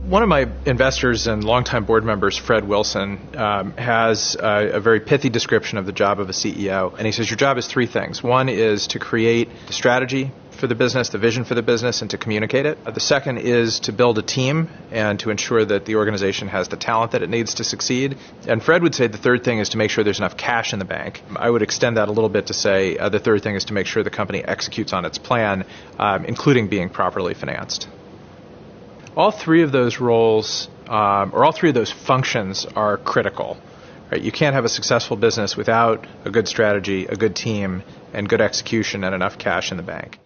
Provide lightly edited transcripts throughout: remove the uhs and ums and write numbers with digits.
One of my investors and longtime board members, Fred Wilson, has a very pithy description of the job of a CEO. And he says your job is three things. One is to create the strategy for the business, the vision for the business, and to communicate it. The second is to build a team and to ensure that the organization has the talent that it needs to succeed. And Fred would say the third thing is to make sure there's enough cash in the bank. I would extend that a little bit to say the third thing is to make sure the company executes on its plan, including being properly financed. All three of those roles, or all three of those functions are critical. Right? You can't have a successful business without a good strategy, a good team, and good execution and enough cash in the bank.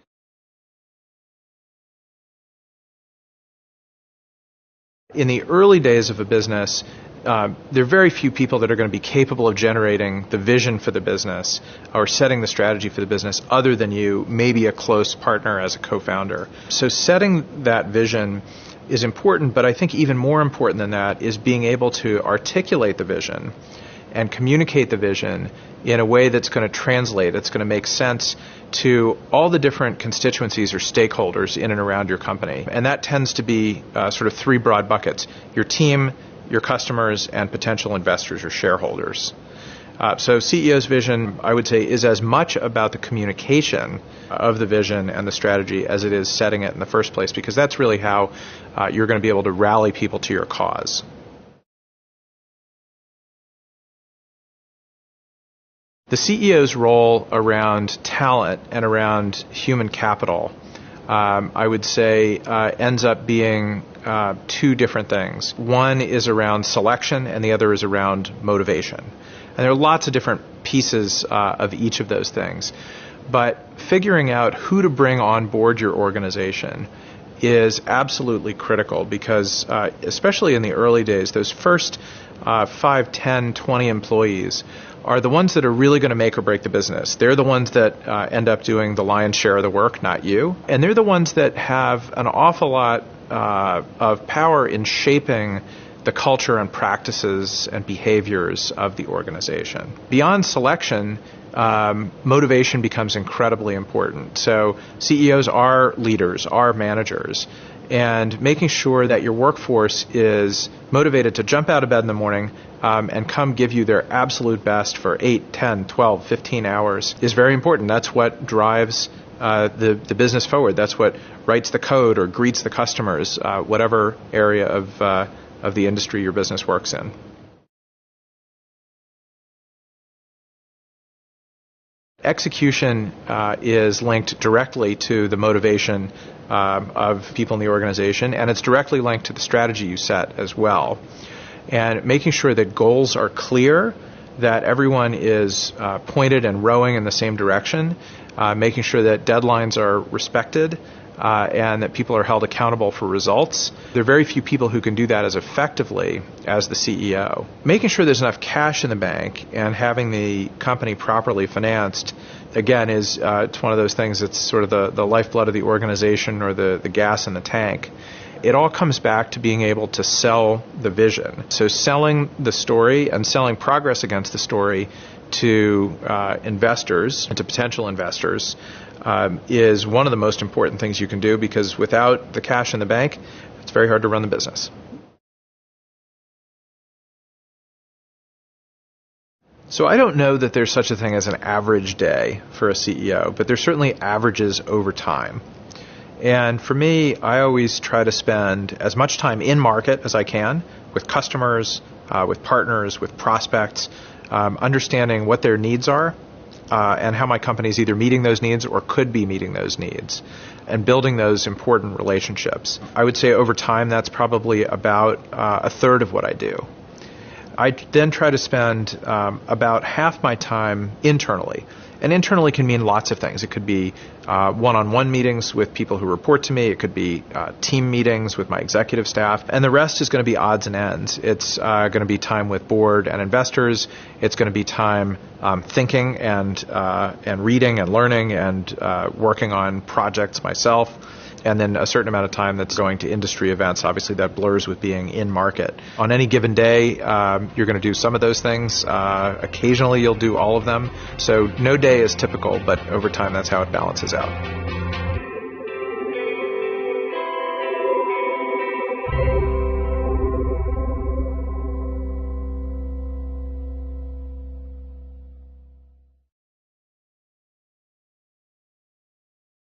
In the early days of a business, there are very few people that are going to be capable of generating the vision for the business or setting the strategy for the business other than you, maybe a close partner as a co-founder. So setting that vision is important, but I think even more important than that is being able to articulate the vision and communicate the vision in a way that's going to translate, that's going to make sense to all the different constituencies or stakeholders in and around your company. And that tends to be sort of three broad buckets: your team, your customers, and potential investors or shareholders. So CEO's vision, I would say, is as much about the communication of the vision and the strategy as it is setting it in the first place, because that's really how you're going to be able to rally people to your cause. The CEO's role around talent and around human capital, I would say, ends up being two different things. One is around selection and the other is around motivation. And there are lots of different pieces of each of those things. But figuring out who to bring on board your organization is absolutely critical because, especially in the early days, those first 5, 10, 20 employees are the ones that are really going to make or break the business. They're the ones that end up doing the lion's share of the work, not you. And they're the ones that have an awful lot of power in shaping the culture and practices and behaviors of the organization. Beyond selection, motivation becomes incredibly important. So CEOs are leaders, are managers, and making sure that your workforce is motivated to jump out of bed in the morning and come give you their absolute best for 8, 10, 12, 15 hours is very important. That's what drives the business forward. That's what writes the code or greets the customers, whatever area of the industry your business works in. Execution is linked directly to the motivation of people in the organization, and it's directly linked to the strategy you set as well. And making sure that goals are clear, that everyone is pointed and rowing in the same direction, making sure that deadlines are respected, and that people are held accountable for results. There are very few people who can do that as effectively as the CEO. Making sure there's enough cash in the bank and having the company properly financed, again, is it's one of those things that's sort of the lifeblood of the organization or the gas in the tank. It all comes back to being able to sell the vision. So selling the story and selling progress against the story to investors and to potential investors is one of the most important things you can do, because without the cash in the bank, it's very hard to run the business. So I don't know that there's such a thing as an average day for a CEO, but there's certainly averages over time. And for me, I always try to spend as much time in market as I can with customers, with partners, with prospects, understanding what their needs are, and how my company is either meeting those needs or could be meeting those needs, and building those important relationships. I would say over time that's probably about a third of what I do. I then try to spend about half my time internally. And internally can mean lots of things. It could be one-on-one meetings with people who report to me. It could be team meetings with my executive staff. And the rest is going to be odds and ends. It's going to be time with board and investors. It's going to be time thinking and reading and learning and working on projects myself. And then a certain amount of time that's going to industry events. Obviously, that blurs with being in market. On any given day, you're going to do some of those things. Occasionally, you'll do all of them. So no day is typical, but over time, that's how it balances out.